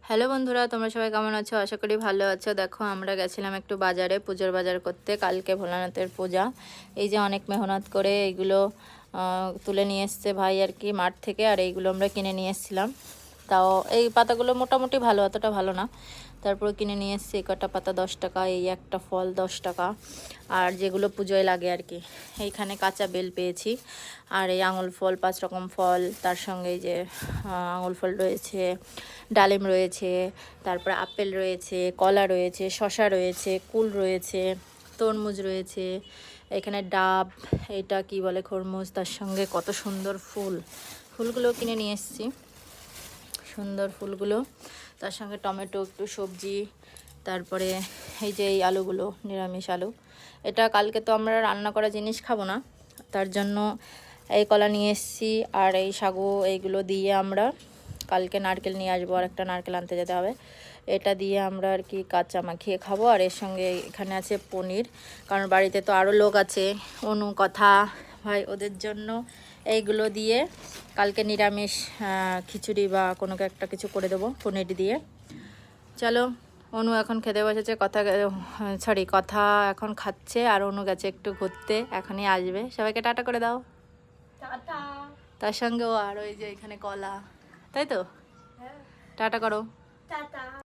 Hello বন্ধুরা, তোমরা সবাই কেমন আছো? আশা করি ভালো আছো। দেখো, আমরা গেছিলাম একটু বাজারে, পুজোর বাজার করতে। কালকে ভোলানাথের পূজা। এই যে অনেক মেহনত করে এইগুলো তুলে নিয়ে এসছে ভাই আর কি মাঠ থেকে, আর এইগুলো আমরা কিনে নিয়ে এসেছিলাম। তাও এই পাতাগুলো মোটামুটি ভালো, অতটা ভালো না। তারপর কিনে নিয়ে এসেছি কটা পাতা 10 টাকা, এই একটা ফল 10 টাকা, আর যেগুলো পুজোয় লাগে আর কি। এইখানে কাঁচা বেল পেয়েছি, আর এই আঙুল ফল, 5 রকম ফল, তার সঙ্গে এই যে আঙুল ফল রয়েছে, ডালিম রয়েছে, তারপর আপেল রয়েছে, কলা রয়েছে, শসা রয়েছে, কুল রয়েছে, তরমুজ রয়েছে, এখানে ডাব, এটা কি বলে খরমুজ, তার সঙ্গে কত সুন্দর ফুলগুলো কিনে নিয়ে এসেছি, সুন্দর ফুলগুলো, তার সঙ্গে টমেটো, একটু সবজি, তারপরে এই যে এই আলুগুলো নিরামিষ আলু। এটা কালকে তো আমরা রান্না করা জিনিস খাবো না, তার জন্য এই কলা নিয়ে এসেছি, আর এই সাগু, এইগুলো দিয়ে আমরা কালকে নারকেল নিয়ে আসবো, আর একটা নারকেল আনতে যেতে হবে। এটা দিয়ে আমরা আর কি কাঁচা মাখিয়ে খাবো। আর এর সঙ্গে এখানে আছে পনির, কারণ বাড়িতে তো আরও লোক আছে, অনু, কথা, ভাই, ওদের জন্য এইগুলো দিয়ে কালকে নিরামিষ খিচুড়ি বা কোনো একটা কিছু করে দেবো পনির দিয়ে। চলো, অনু এখন খেতে বসেছে, কথা এখন খাচ্ছে, আর অনু গেছে একটু ঘুরতে, এখনই আসবে। সবাইকে টাটা করে দাও। টাটা। তার সঙ্গে ও আর ওই যে এখানে কলা, তাই তো, টাটা করো। টাটা।